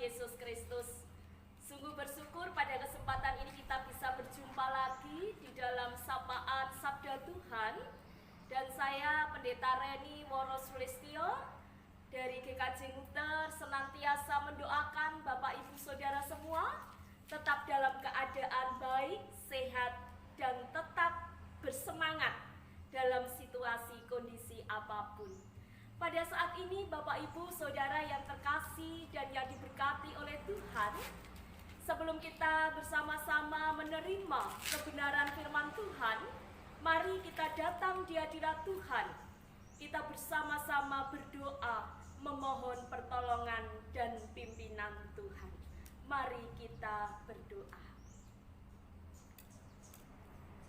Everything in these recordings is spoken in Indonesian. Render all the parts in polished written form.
Yesus Kristus. Sungguh bersyukur pada kesempatan ini kita bisa berjumpa lagi di dalam sapaan Sabda Tuhan. Dan saya Pendeta Reni Woro Sulistyo dari GKJ Nguter senantiasa mendoakan Bapak Ibu Saudara semua tetap dalam keadaan baik, sehat, dan tetap bersemangat dalam situasi kondisi apapun. Pada saat ini Bapak Ibu Saudara yang terkasih dan yang diberkati oleh Tuhan, sebelum kita bersama-sama menerima kebenaran firman Tuhan, mari kita datang di hadirat Tuhan. Kita bersama-sama berdoa, memohon pertolongan dan pimpinan Tuhan. Mari kita berdoa.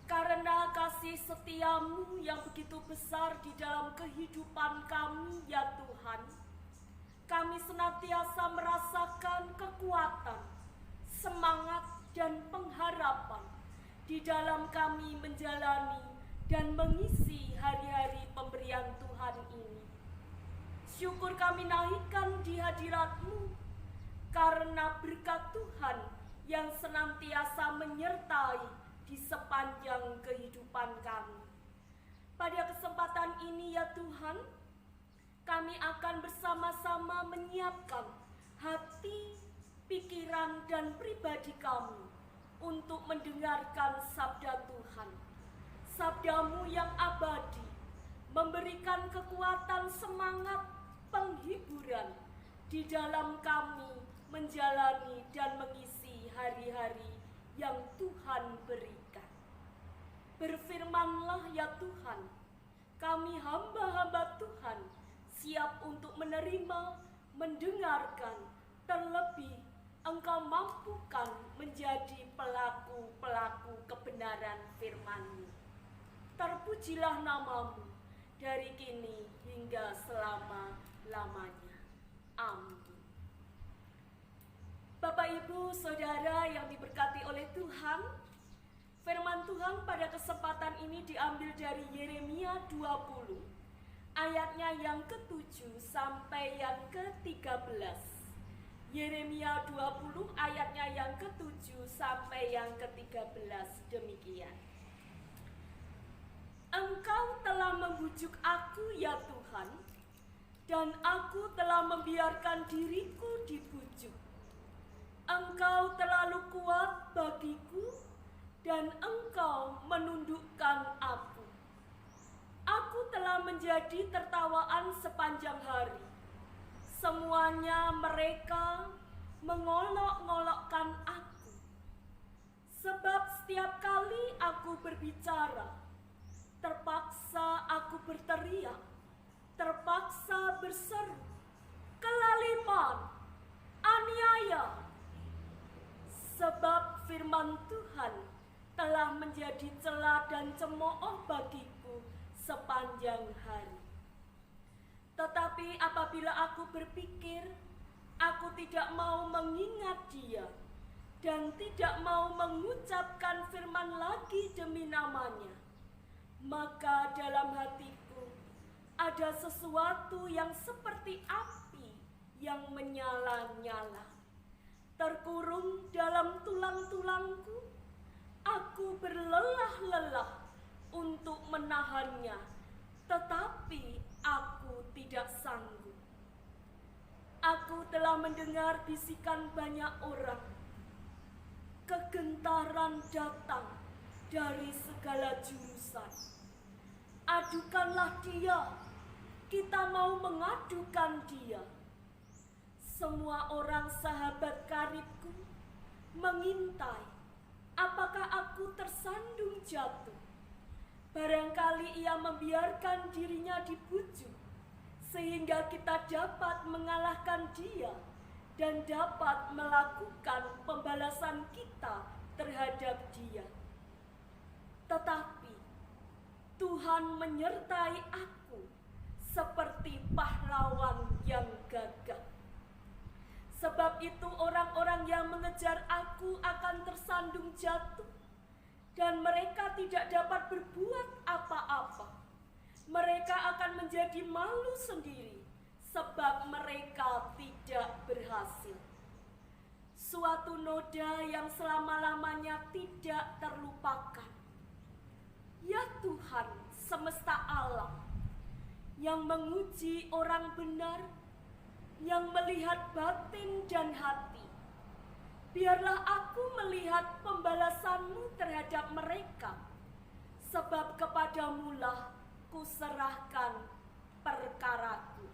Karena kasih setiamu yang begitu besar di dalam kehidupan kami ya Tuhan, kami senantiasa merasakan kekuatan, semangat dan pengharapan di dalam kami menjalani dan mengisi hari-hari pemberian Tuhan ini. Syukur kami naikkan di hadirat-Mu karena berkat Tuhan yang senantiasa menyertai di sepanjang kehidupan kami. Pada kesempatan ini ya Tuhan, kami akan bersama-sama menyiapkan hati, pikiran, dan pribadi kami untuk mendengarkan sabda Tuhan. Sabda-Mu yang abadi, memberikan kekuatan, semangat, penghiburan di dalam kami menjalani dan mengisi hari-hari yang Tuhan berikan. Berfirmanlah ya Tuhan, kami hamba-hamba Tuhan siap untuk menerima, mendengarkan, terlebih Engkau mampukan menjadi pelaku-pelaku kebenaran firman-Mu. Terpujilah nama-Mu dari kini hingga selama-lamanya. Amin. Bapak Ibu Saudara yang diberkati oleh Tuhan, firman Tuhan pada kesempatan ini diambil dari Yeremia 20 ayatnya yang ke-7 sampai yang ke-13. Yeremia 20 ayatnya yang ke-7 sampai yang ke-13 demikian. Engkau telah membujuk aku ya Tuhan, dan aku telah membiarkan diriku dibujuk. Engkau terlalu kuat bagiku, dan Engkau menundukkan aku. Aku telah menjadi tertawaan sepanjang hari. Semuanya mereka mengolok-ngolokkan aku. Sebab setiap kali aku berbicara, terpaksa aku berteriak, terpaksa berseru, kelaliman, aniaya. Sebab firman Tuhan telah menjadi celah dan cemooh bagiku sepanjang hari. Tetapi apabila aku berpikir, aku tidak mau mengingat Dia dan tidak mau mengucapkan firman lagi demi namanya, maka dalam hatiku ada sesuatu yang seperti api yang menyala-nyala. Terkurung dalam tulang-tulangku, aku berlelah-lelah untuk menahannya, tetapi aku tidak sanggup. Aku telah mendengar bisikan banyak orang. Kegentaran datang dari segala jurusan. Adukanlah Dia, kita mau mengadukan Dia. Semua orang sahabat karibku mengintai apakah aku tersandung jatuh. Barangkali ia membiarkan dirinya dibujuk, sehingga kita dapat mengalahkan dia dan dapat melakukan pembalasan kita terhadap dia. Tetapi Tuhan menyertai aku seperti pahlawan yang gagah. Sebab itu orang-orang yang mengejar aku akan tersandung jatuh, dan mereka tidak dapat berbuat apa-apa. Mereka akan menjadi malu sendiri, sebab mereka tidak berhasil. noda yang selama-lamanya tidak terlupakan. Ya Tuhan semesta alam, yang menguji orang benar, yang melihat batin dan hati, biarlah aku melihat pembalasan-Mu terhadap mereka, sebab kepadamu-lah kuserahkan perkaraku.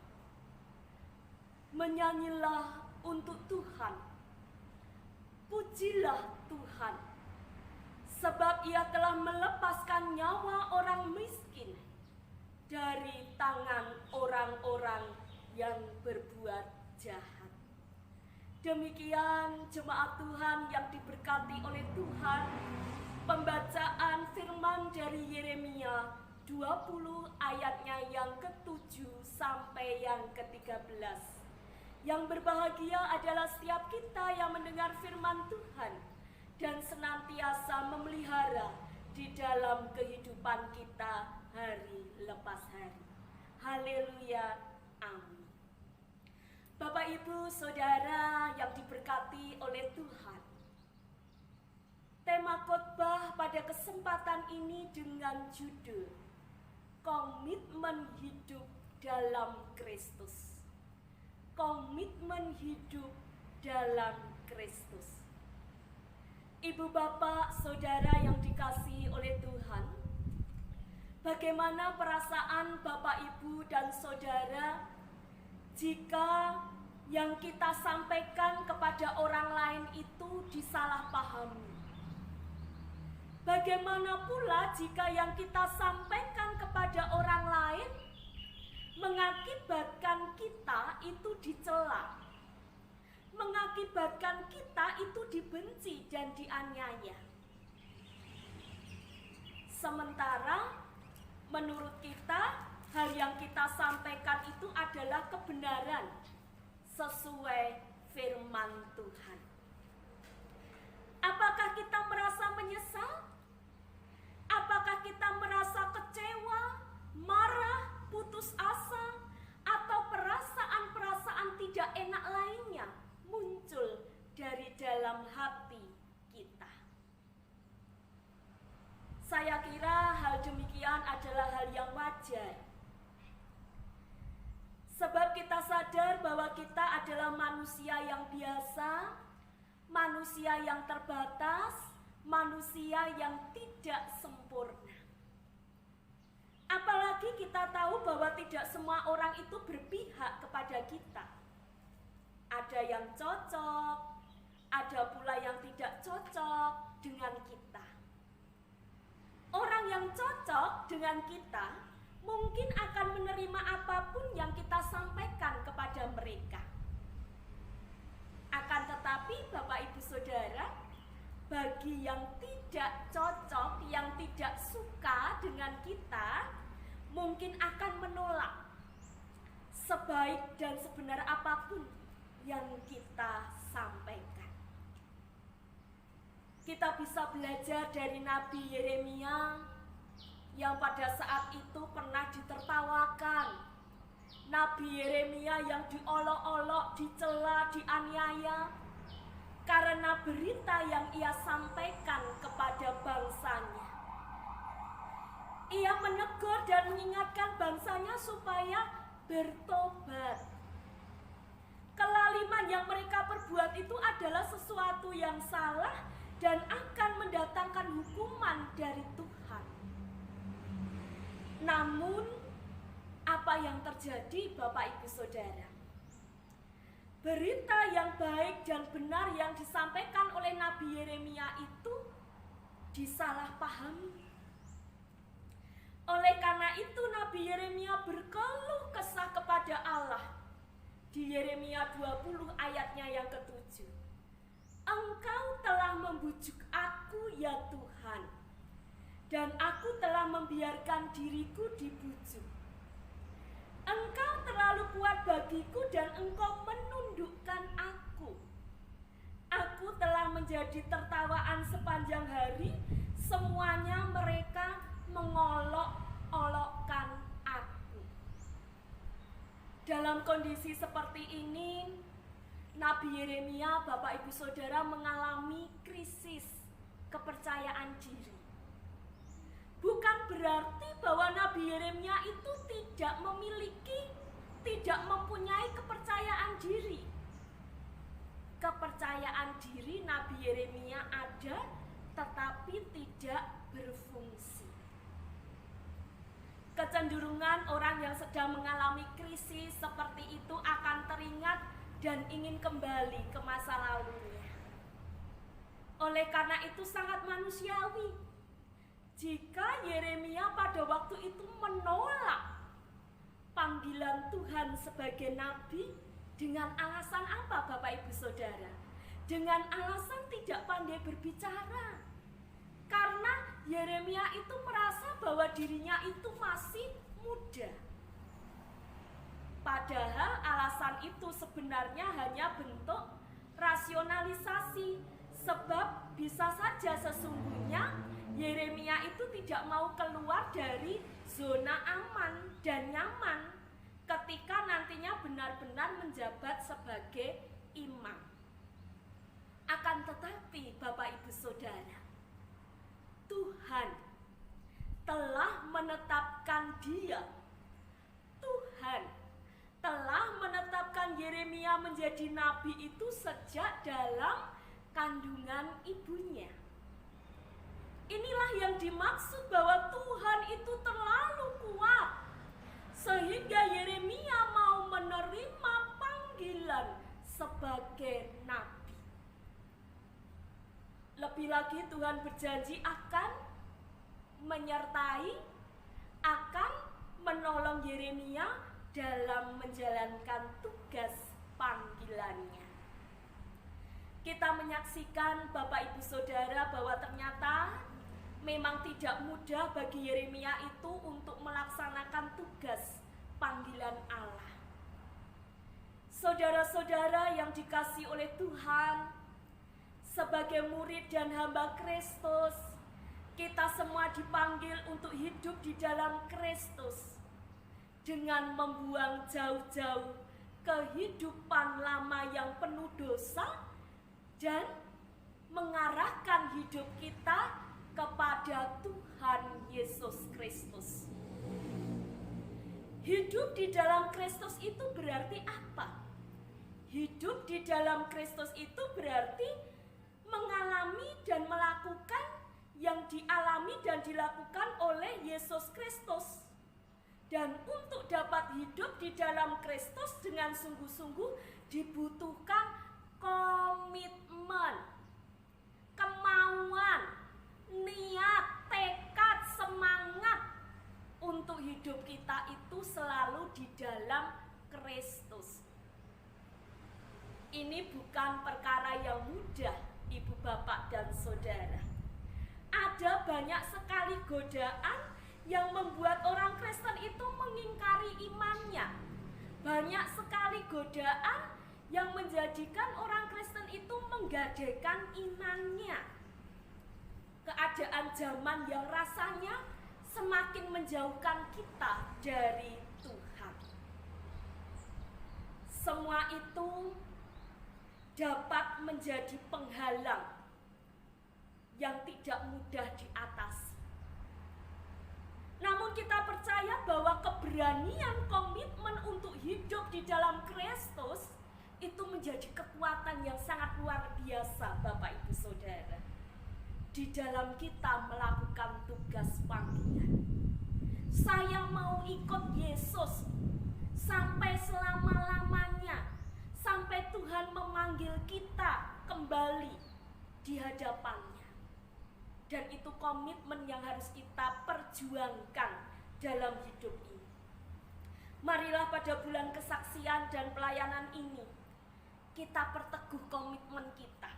Menyanyilah untuk Tuhan, pujilah Tuhan, sebab Ia telah melepaskan nyawa orang miskin dari tangan orang-orang yang berbuat jahat. Demikian jemaat Tuhan yang diberkati oleh Tuhan, pembacaan firman dari Yeremia 20 ayatnya yang ke-7 sampai yang ke-13. Yang berbahagia adalah setiap kita yang mendengar firman Tuhan dan senantiasa memelihara di dalam kehidupan kita hari lepas hari. Haleluya, amin. Bapak, Ibu, Saudara yang diberkati oleh Tuhan, tema khotbah pada kesempatan ini dengan judul Komitmen Hidup dalam Kristus. Komitmen hidup dalam Kristus. Ibu, bapak, saudara yang dikasihi oleh Tuhan, bagaimana perasaan bapak, ibu, dan saudara jika yang kita sampaikan kepada orang lain itu disalahpahami? Bagaimana pula jika yang kita sampaikan kepada orang lain mengakibatkan kita itu dicela, mengakibatkan kita itu dibenci dan dianiaya? Sementara menurut kita hal yang kita sampaikan itu adalah kebenaran sesuai firman Tuhan. Apakah kita merasa menyesal? Apakah kita merasa kecewa, marah, putus asa, atau perasaan-perasaan tidak enak lainnya muncul dari dalam hati kita? Saya kira hal demikian adalah hal yang wajar. Sebab kita sadar bahwa kita adalah manusia yang biasa, manusia yang terbatas, manusia yang tidak sempurna. Apalagi kita tahu bahwa tidak semua orang itu berpihak kepada kita. Ada yang cocok, ada pula yang tidak cocok dengan kita. Orang yang cocok dengan kita mungkin akan menerima apapun yang kita sampaikan kepada mereka. Akan tetapi Bapak Ibu Saudara, bagi yang tidak cocok, yang tidak suka dengan kita, mungkin akan menolak sebaik dan sebenar apapun yang kita sampaikan. Kita bisa belajar dari Nabi Yeremia yang pada saat itu pernah ditertawakan. Nabi Yeremia yang diolok-olok, dicela, dianiaya karena berita yang ia sampaikan kepada bangsanya. Ia menegur dan mengingatkan bangsanya supaya bertobat. Kelaliman yang mereka perbuat itu adalah sesuatu yang salah dan akan mendatangkan hukuman dari Tuhan. Namun, apa yang terjadi Bapak Ibu Saudara? Berita yang baik dan benar yang disampaikan oleh Nabi Yeremia itu disalahpahami. Oleh karena itu Nabi Yeremia berkeluh kesah kepada Allah. Di Yeremia 20 ayatnya yang ke-7. Engkau telah membujuk aku ya Tuhan, dan aku telah membiarkan diriku dibujuk. Engkau terlalu kuat bagiku dan engkau menundukkan aku. Aku telah menjadi tertawaan sepanjang hari, semuanya mereka mengolok-olokkan aku. Dalam kondisi seperti ini, Nabi Yeremia, Bapak Ibu Saudara, mengalami krisis kepercayaan diri. Bukan berarti bahwa Nabi Yeremia itu tidak mempunyai kepercayaan diri. Kepercayaan diri Nabi Yeremia ada, tetapi tidak berfungsi. Kecenderungan orang yang sedang mengalami krisis seperti itu akan teringat dan ingin kembali ke masa lalunya. Oleh karena itu sangat manusiawi jika Yeremia pada waktu itu menolak panggilan Tuhan sebagai nabi. Dengan alasan apa, Bapak Ibu Saudara? Dengan alasan tidak pandai berbicara. Karena Yeremia itu merasa bahwa dirinya itu masih muda. Padahal alasan itu sebenarnya hanya bentuk rasionalisasi. Sebab bisa saja sesungguhnya Yeremia itu tidak mau keluar dari zona aman dan nyaman ketika nantinya benar-benar menjabat sebagai imam. Akan tetapi Bapak Ibu Saudara, Tuhan telah menetapkan dia. Tuhan telah menetapkan Yeremia menjadi nabi itu sejak dalam kandungan ibunya. Inilah yang dimaksud bahwa Tuhan itu terlalu kuat sehingga Yeremia mau menerima panggilan sebagai nabi. Lebih lagi Tuhan berjanji akan menyertai, akan menolong Yeremia dalam menjalankan tugas panggilannya. Kita menyaksikan Bapak Ibu Saudara bahwa ternyata memang tidak mudah bagi Yeremia itu untuk melaksanakan tugas panggilan Allah. Saudara-saudara yang dikasihi oleh Tuhan, sebagai murid dan hamba Kristus, kita semua dipanggil untuk hidup di dalam Kristus dengan membuang jauh-jauh kehidupan lama yang penuh dosa dan mengarahkan hidup kita kepada Tuhan Yesus Kristus. Hidup di dalam Kristus itu berarti apa? Hidup di dalam Kristus itu berarti mengalami dan melakukan yang dialami dan dilakukan oleh Yesus Kristus. Dan untuk dapat hidup di dalam Kristus dengan sungguh-sungguh dibutuhkan komitmen, kemauan, niat, tekad, semangat untuk hidup kita itu selalu di dalam Kristus. Ini bukan perkara yang mudah, Ibu, Bapak, dan Saudara. Ada banyak sekali godaan yang membuat orang Kristen itu mengingkari imannya. Banyak sekali godaan yang menjadikan orang Kristen itu menggadaikan imannya. Keadaan zaman yang rasanya semakin menjauhkan kita dari Tuhan. Semua itu dapat menjadi penghalang yang tidak mudah diatasi. Namun kita percaya bahwa keberanian komitmen untuk hidup di dalam Kristus itu menjadi kekuatan yang sangat luar biasa, Bapak Ibu Saudara, di dalam kita melakukan tugas panggilan. Saya mau ikut Yesus sampai selama-lamanya, sampai Tuhan memanggil kita kembali di hadapannya. Dan itu komitmen yang harus kita perjuangkan dalam hidup ini. Marilah pada bulan kesaksian dan pelayanan ini kita perteguh komitmen kita.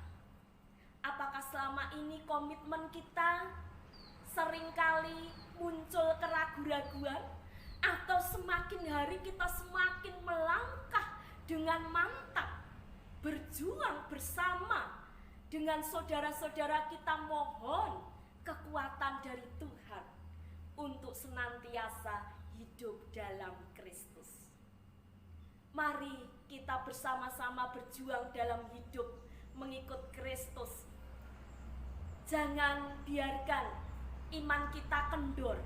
Apakah selama ini komitmen kita seringkali muncul keraguan-raguan, atau semakin hari kita semakin melangkah dengan mantap, berjuang bersama dengan saudara-saudara kita, mohon kekuatan dari Tuhan untuk senantiasa hidup dalam Kristus. Mari kita bersama-sama berjuang dalam hidup mengikut Kristus. Jangan biarkan iman kita kendor.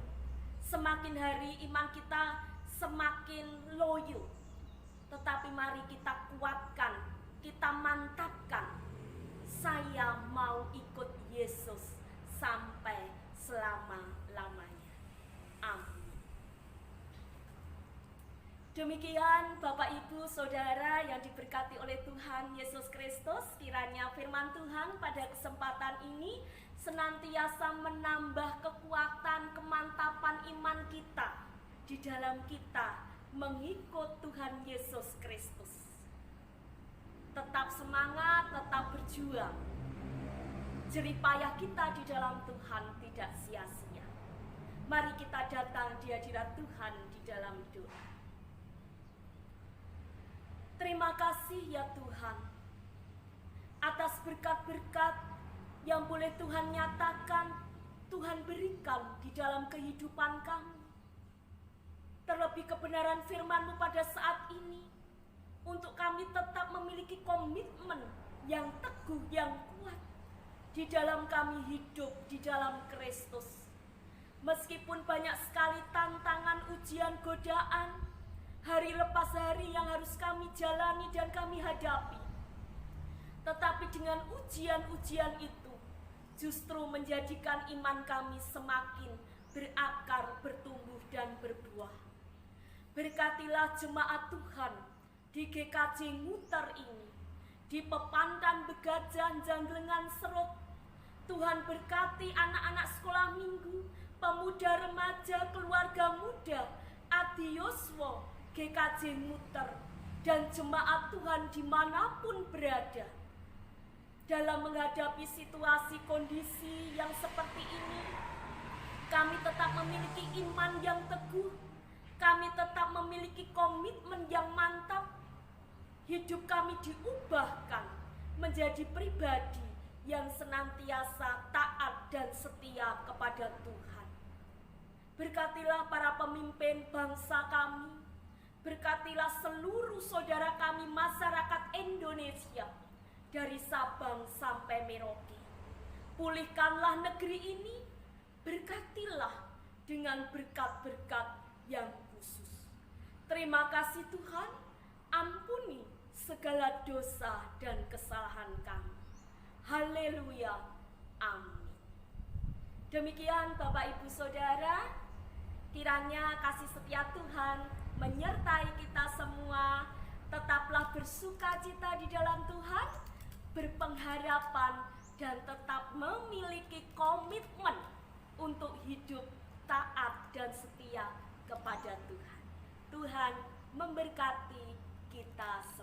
Semakin hari iman kita semakin loyo. Tetapi mari kita kuatkan, kita mantapkan. Saya mau ikut Yesus sampai selama-lamanya. Amin. Demikian Bapak Ibu Saudara yang diberkati oleh Tuhan Yesus Kristus, kiranya firman Tuhan pada kesempatan ini senantiasa menambah kekuatan, kemantapan iman kita di dalam kita mengikut Tuhan Yesus Kristus. Tetap semangat, tetap berjuang. Jerih payah kita di dalam Tuhan tidak sia-sia. Mari kita datang di hadirat Tuhan di dalam doa. Terima kasih ya Tuhan atas berkat-berkat yang boleh Tuhan nyatakan, Tuhan berikan di dalam kehidupan kami. Terlebih kebenaran firman-Mu pada saat ini untuk kami tetap memiliki komitmen yang teguh, yang kuat di dalam kami hidup di dalam Kristus. Meskipun banyak sekali tantangan, ujian, godaan, hari lepas hari yang harus kami jalani dan kami hadapi. Tetapi dengan ujian-ujian itu justru menjadikan iman kami semakin berakar, bertumbuh dan berbuah. Berkatilah jemaat Tuhan di GKJ Nguter ini, di Pepandan Begajan, Janglengan Serut. Tuhan berkati anak-anak sekolah minggu, pemuda remaja, keluarga muda, Adi Yoswo, GKJ Nguter, dan jemaat Tuhan dimanapun berada. Dalam menghadapi situasi kondisi yang seperti ini, kami tetap memiliki iman yang teguh, kami tetap memiliki komitmen yang mantap. Hidup kami diubahkan menjadi pribadi yang senantiasa taat dan setia kepada Tuhan. Berkatilah para pemimpin bangsa kami, berkatilah seluruh saudara kami masyarakat Indonesia dari Sabang sampai Merauke. Pulihkanlah negeri ini, berkatilah dengan berkat-berkat yang khusus. Terima kasih Tuhan, ampuni segala dosa dan kesalahan kami. Haleluya, amin. Demikian Bapak Ibu Saudara, kiranya kasih setia Tuhan menyertai kita semua. Tetaplah bersukacita di dalam Tuhan, berpengharapan dan tetap memiliki komitmen untuk hidup taat dan setia kepada Tuhan. Tuhan memberkati kita semua.